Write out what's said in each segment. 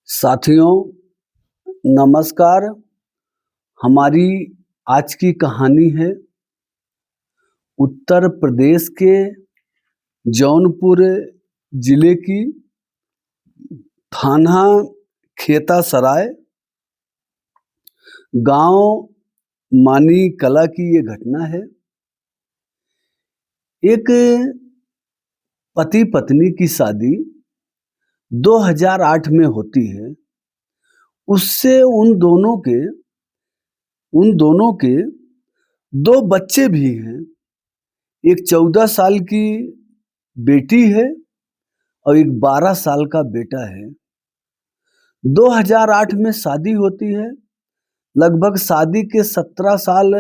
साथियों, नमस्कार। हमारी आज की कहानी है उत्तर प्रदेश के जौनपुर जिले की थाना खेता सराय गांव मानी कला की ये घटना है। एक पति पत्नी की शादी 2008 में होती है। उससे उन दोनों के दो बच्चे भी हैं। एक 14 साल की बेटी है और एक 12 साल का बेटा है। 2008 में शादी होती है। लगभग शादी के 17 साल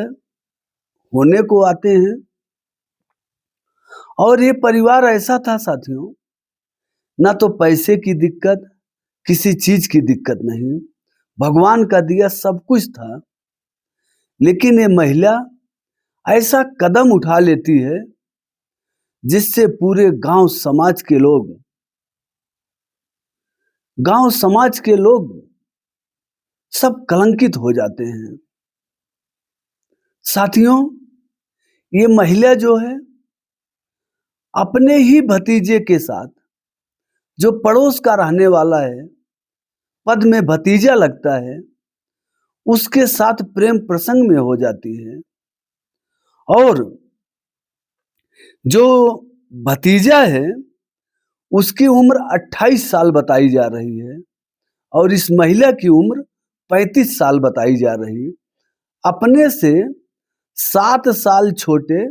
होने को आते हैं और ये परिवार ऐसा था साथियों, ना तो पैसे की दिक्कत, किसी चीज की दिक्कत नहीं, भगवान का दिया सब कुछ था। लेकिन ये महिला ऐसा कदम उठा लेती है जिससे पूरे गांव समाज के लोग सब कलंकित हो जाते हैं। साथियों, ये महिला जो है अपने ही भतीजे के साथ, जो पड़ोस का रहने वाला है, पद में भतीजा लगता है, उसके साथ प्रेम प्रसंग में हो जाती है। और जो भतीजा है उसकी उम्र 28 साल बताई जा रही है और इस महिला की उम्र 35 साल बताई जा रही है। अपने से 7 साल छोटे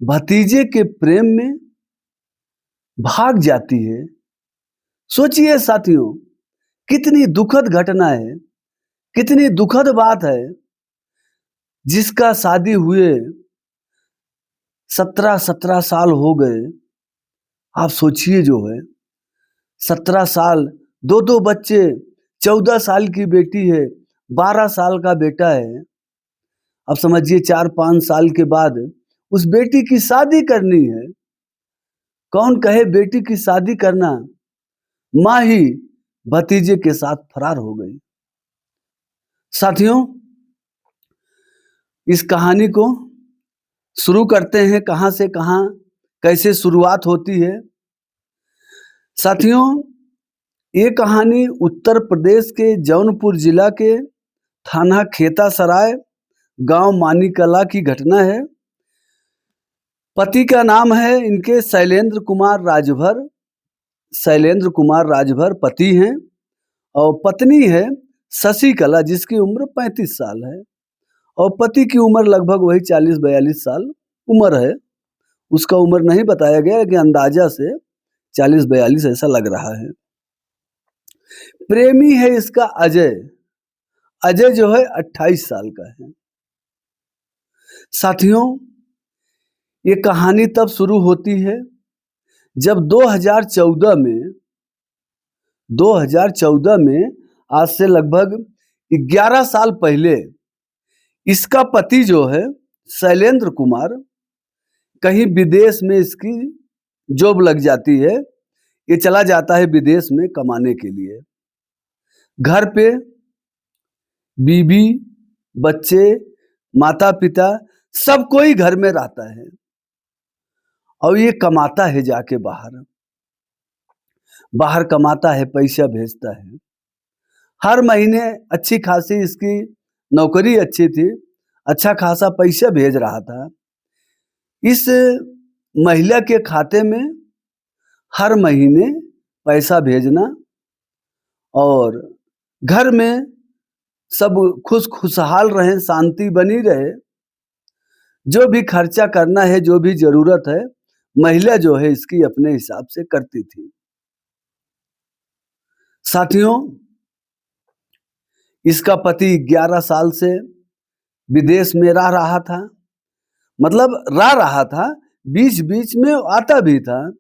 भतीजे के प्रेम में भाग जाती है। सोचिए साथियों, कितनी दुखद घटना है, कितनी दुखद बात है। जिसका शादी हुए 17 साल हो गए। आप सोचिए, जो है 17 साल, दो बच्चे, 14 साल की बेटी है, 12 साल का बेटा है। अब समझिए 4-5 साल के बाद उस बेटी की शादी करनी है। कौन कहे बेटी की शादी करना, माँ ही भतीजे के साथ फरार हो गई। साथियों, इस कहानी को शुरू करते हैं। कहां से कहां कैसे शुरुआत होती है। साथियों, ये कहानी उत्तर प्रदेश के जौनपुर जिला के थाना खेता सराय गांव मानी कला की घटना है। पति का नाम है इनके शैलेंद्र कुमार राजभर पति हैं और पत्नी है शशि कला, जिसकी उम्र 35 साल है और पति की उम्र लगभग वही 40-42 साल उम्र है। उसका उम्र नहीं बताया गया, लेकिन अंदाजा से 40-42 ऐसा लग रहा है। प्रेमी है इसका अजय जो है 28 साल का है। साथियों, ये कहानी तब शुरू होती है जब 2014 में आज से लगभग 11 साल पहले इसका पति जो है शैलेंद्र कुमार, कहीं विदेश में इसकी जॉब लग जाती है। ये चला जाता है विदेश में कमाने के लिए। घर पे बीबी, बच्चे, माता पिता सब कोई घर में रहता है और ये कमाता है जाके बाहर कमाता है, पैसा भेजता है। हर महीने अच्छी खासी इसकी नौकरी अच्छी थी, अच्छा खासा पैसा भेज रहा था। इस महिला के खाते में हर महीने पैसा भेजना और घर में सब खुशहाल रहे, शांति बनी रहे। जो भी खर्चा करना है, जो भी जरूरत है, महिला जो है इसकी अपने हिसाब से करती थी। साथियों, इसका पति 11 साल से विदेश में रह रहा था। बीच बीच में आता भी था,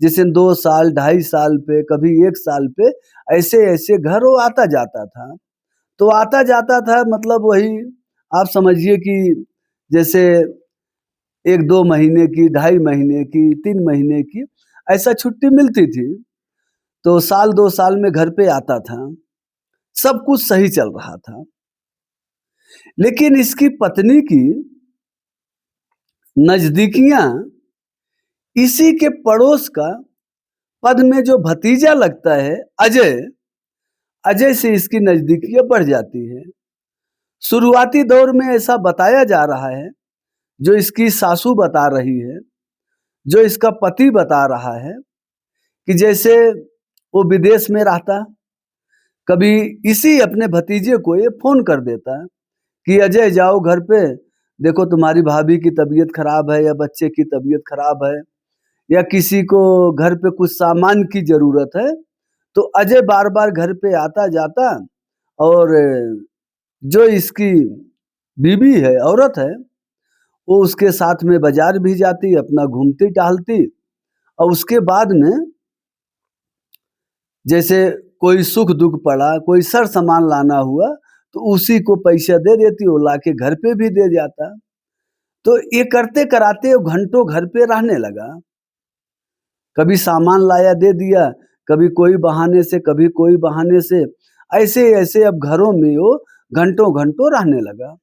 जैसे 2 साल, 2.5 साल पे, कभी 1 साल पे, ऐसे घर वो आता जाता था। तो आता जाता था, मतलब वही आप समझिए कि जैसे 1-2 महीने की, 2.5 महीने की, 3 महीने की ऐसा छुट्टी मिलती थी। तो साल 2 साल में घर पे आता था, सब कुछ सही चल रहा था। लेकिन इसकी पत्नी की नज़दीकियाँ इसी के पड़ोस का पद में जो भतीजा लगता है अजय, अजय से इसकी नज़दीकियाँ बढ़ जाती है। शुरुआती दौर में ऐसा बताया जा रहा है, जो इसकी सासू बता रही है, जो इसका पति बता रहा है कि जैसे वो विदेश में रहता, कभी इसी अपने भतीजे को ये फ़ोन कर देता कि अजय जाओ घर पे, देखो तुम्हारी भाभी की तबीयत खराब है या बच्चे की तबीयत खराब है या किसी को घर पे कुछ सामान की ज़रूरत है, तो अजय बार-बार घर पे आता जाता और जो इसकी बीवी है, औरत है, वो उसके साथ में बाज़ार भी जाती, अपना घूमती-टहलती और उसके बाद में जैसे कोई सुख-दुःख पड़ा, कोई सर-सामान लाना हुआ, तो उसी को पैसा दे देती, वो लाके घर पे भी दे जाता। तो ये करते-कराते वो घंटों घर पे रहने लगा। कभी सामान लाया दे दिया, कभी कोई बहाने से, कभी कोई बहाने से, ऐसे-ऐसे अब घरों में वो घंटों-घंटों रहने लगा।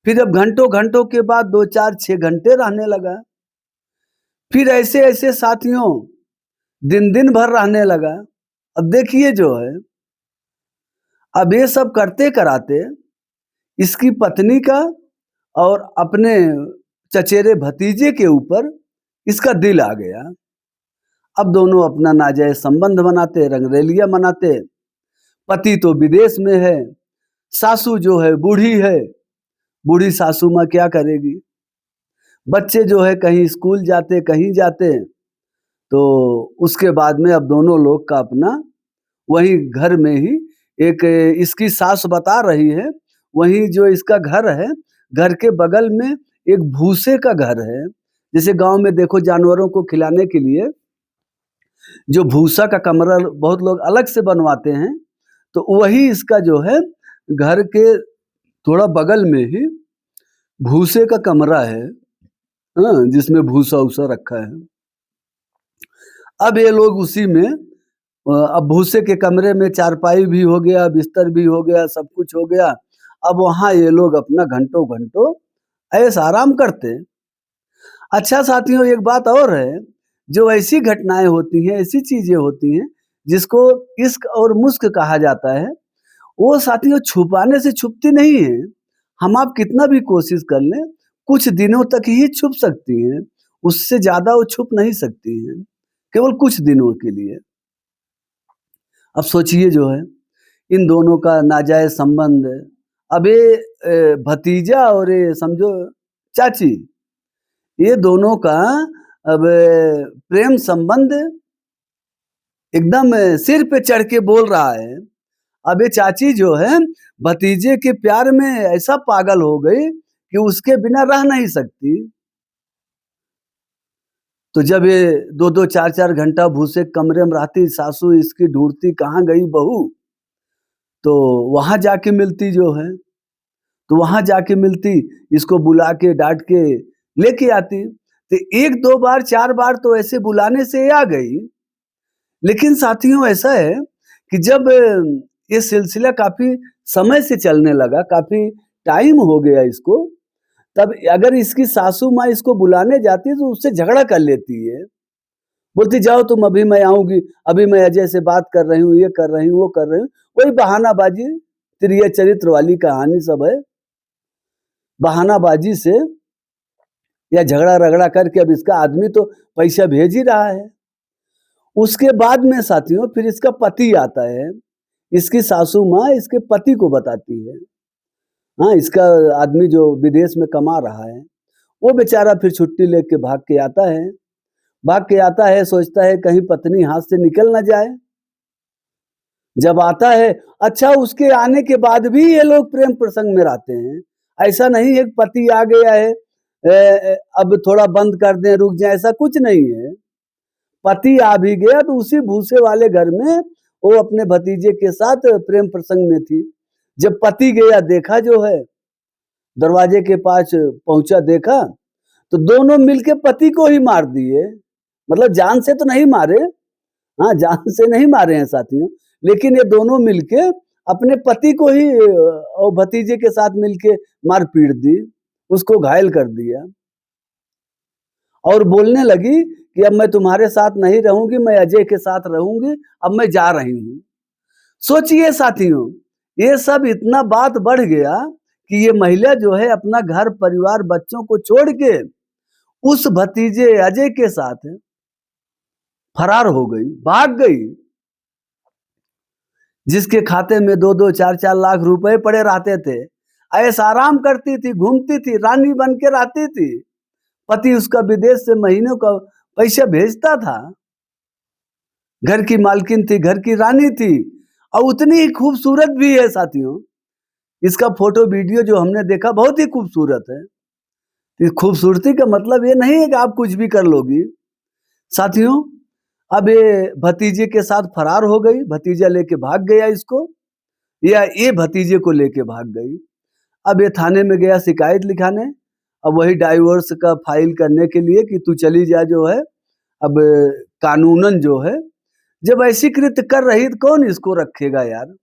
फिर अब घंटों-घंटों के बाद 2, 4, 6 घंटे रहने लगा। फिर ऐसे-ऐसे साथियों दिन-दिन भर रहने लगा। अब देखिए जो है, अब ये सब करते-कराते इसकी पत्नी का और अपने चचेरे भतीजे के ऊपर इसका दिल आ गया। अब दोनों अपना नाजायज़ संबंध बनाते, रंगरेलियाँ मनाते। पति तो विदेश में है, सासू जो है बूढ़ी है, बूढ़ी सासू माँ क्या करेगी? बच्चे जो है कहीं स्कूल जाते, कहीं जाते, तो उसके बाद में अब दोनों लोग का अपना वहीं घर में ही एक इसकी सास बता रही है, वहीं जो इसका घर है, घर के बगल में एक भूसे का घर है। जैसे गाँव में देखो जानवरों को खिलाने के लिए जो भूसा का कमरा बहुत लोग अलग से बनवाते हैं, तो वही इसका जो है घर के थोड़ा बगल में ही भूसे का कमरा है, हाँ, जिसमें भूसा-वूसा रखा है। अब ये लोग उसी में अब भूसे के कमरे में चारपाई भी हो गया, बिस्तर भी हो गया, सब कुछ हो गया। अब वहाँ ये लोग अपना घंटों-घंटों ऐश-आराम करते। अच्छा साथियों, एक बात और है, जो ऐसी घटनाएँ होती हैं, ऐसी चीज़ें होती हैं, जिसको इश्क और मुश्क कहा जाता है, वो साथियों छुपाने से छुपती नहीं है। हम आप कितना भी कोशिश कर लें, कुछ दिनों तक ही छुप सकती हैं, उससे ज़्यादा वो छुप नहीं सकती हैं, केवल कुछ दिनों के लिए। अब सोचिए जो है, इन दोनों का नाजायज़ संबंध, अब ये भतीजा और ये समझो चाची, ये दोनों का अब प्रेम संबंध एकदम सिर पे चढ़ के बोल रहा है। अब ये चाची जो है, भतीजे के प्यार में ऐसा पागल हो गई कि उसके बिना रह नहीं सकती। तो जब ये 2-2 4-4 घंटा भूसे कमरे में रहती, सासू इसकी ढूँढती कहाँ गई बहू, तो वहाँ जाके मिलती जो है, तो वहाँ जाके मिलती, इसको बुला के डाँट के लेके आती। तो 1-2 बार 4 बार तो ऐसे बुलाने से ये आ गई। लेकिन साथियों ऐसा है कि जब ये सिलसिला काफ़ी समय से चलने लगा, काफ़ी टाइम हो गया इसको, तब अगर इसकी सासू माँ इसको बुलाने जाती है तो उससे झगड़ा कर लेती है। बोलती जाओ तुम, अभी मैं आऊँगी, अभी मैं अजय से बात कर रही हूँ, ये कर रही हूँ, वो कर रही हूँ। वही बहानाबाज़ी, तिर्या चरित्र वाली कहानी सब है। बहानाबाज़ी से या झगड़ा-रगड़ा करके अब इसका आदमी तो पैसा भेज ही रहा है। उसके बाद में साथियों फिर इसका पति आता है। इसकी सासू माँ इसके पति को बताती है। हाँ, इसका आदमी जो विदेश में कमा रहा है, वो बेचारा फिर छुट्टी लेके भाग के आता है। भाग के आता है, सोचता है कहीं पत्नी हाथ से निकल ना जाए। जब आता है, अच्छा उसके आने के बाद भी ये लोग प्रेम प्रसंग में रहते हैं। ऐसा नहीं है कि पति आ गया है, अब थोड़ा बंद कर दें, रुक जाएँ, ऐसा कुछ नहीं है। पति आ भी गया तो उसी भूसे वाले घर में वो अपने भतीजे के साथ प्रेम प्रसंग में थी। जब पति गया, देखा जो है, दरवाजे के पास पहुँचा, देखा, तो दोनों मिलके पति को ही मार दिए। मतलब जान से तो नहीं मारे, हाँ, जान से नहीं मारे हैं साथियों, लेकिन ये दोनों मिलके अपने पति को ही और भतीजे के साथ मिलके मार पीट दी, उसको घायल कर दिया और बोलने लगी कि अब मैं तुम्हारे साथ नहीं रहूँगी, मैं अजय के साथ रहूँगी, अब मैं जा रही हूँ। सोचिए साथियों, ये सब इतना बात बढ़ गया कि ये महिला जो है अपना घर परिवार बच्चों को छोड़ के उस भतीजे अजय के साथ फरार हो गई, भाग गई। जिसके खाते में 2-2 4-4 लाख रुपए पड़े रहते थे, ऐश आराम करती थी, घूमती थी, रानी बन के रहती थी। पति उसका विदेश से महीनों का पैसा भेजता था। घर की मालकिन थी, घर की रानी थी और उतनी ही खूबसूरत भी है साथियों। इसका फोटो वीडियो जो हमने देखा बहुत ही खूबसूरत है। इस खूबसूरती का मतलब ये नहीं है कि आप कुछ भी कर लोगी। साथियों, अब ये भतीजे के साथ फरार हो गई, भतीजा लेके भाग गया इसको, या ये भतीजे को लेके भाग गई। अब ये थाने में गया शिकायत लिखाने, अब वही डाइवोर्स का फाइल करने के लिए कि तू चली जा जो है। अब कानूनन जो है, जब ऐसी कृत्य कर रही तो कौन इसको रखेगा यार?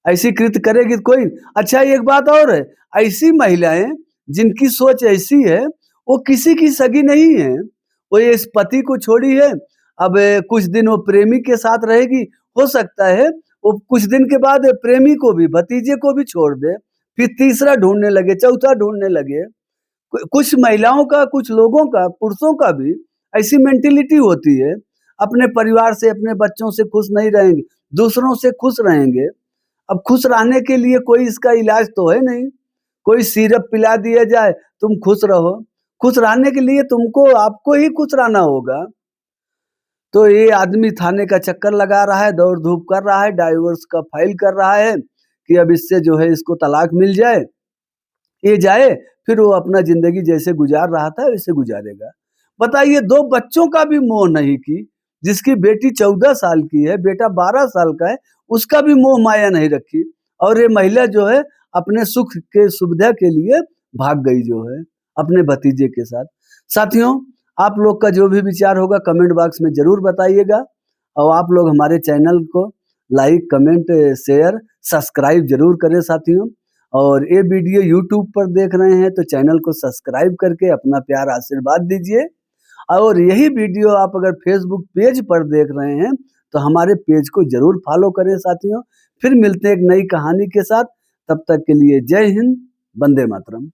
ऐसी कृत्य करेगी तो कोई। अच्छा, एक बात और है, ऐसी महिलाएं जिनकी सोच ऐसी है, वो किसी की सगी नहीं है। वो ये इस पति को छोड़ी है, अब कुछ दिन वो प्रेमी के साथ रहेगी, हो सकता है वो कुछ दिन के बाद प्रेमी को भी, भतीजे को भी छोड़ दे, फिर तीसरा ढूंढने लगे, चौथा ढूंढने लगे। कुछ महिलाओं का, कुछ लोगों का, पुरुषों का भी ऐसी मेंटेलिटी होती है, अपने परिवार से, अपने बच्चों से खुश नहीं रहेंगे, दूसरों से खुश रहेंगे। अब खुश रहने के लिए कोई इसका इलाज तो है नहीं, कोई सिरप पिला दिया जाए तुम खुश रहो। खुश रहने के लिए तुमको, आपको ही खुश रहना होगा। तो ये आदमी थाने का चक्कर लगा रहा है, दौड़ धूप कर रहा है, डाइवोर्स का फाइल कर रहा है कि अब इससे जो है इसको तलाक मिल जाए, ये जाए, फिर वो अपना जिंदगी जैसे गुजार रहा था वैसे गुजारेगा। बताइए, 2 बच्चों का भी मोह नहीं की, जिसकी बेटी 14 साल की है, बेटा 12 साल का है, उसका भी मोह माया नहीं रखी और ये महिला जो है अपने सुख के सुविधा के लिए भाग गई जो है अपने भतीजे के साथ। साथियों, आप लोग का जो भी विचार होगा कमेंट बॉक्स में ज़रूर बताइएगा और आप लोग हमारे चैनल को लाइक, कमेंट, शेयर, सब्सक्राइब ज़रूर करें साथियों। और ये वीडियो यूट्यूब पर देख रहे हैं तो चैनल को सब्सक्राइब करके अपना प्यार आशीर्वाद दीजिए और यही वीडियो आप अगर फेसबुक पेज पर देख रहे हैं तो हमारे पेज को जरूर फॉलो करें साथियों। फिर मिलते हैं एक नई कहानी के साथ, तब तक के लिए जय हिंद, वंदे मातरम।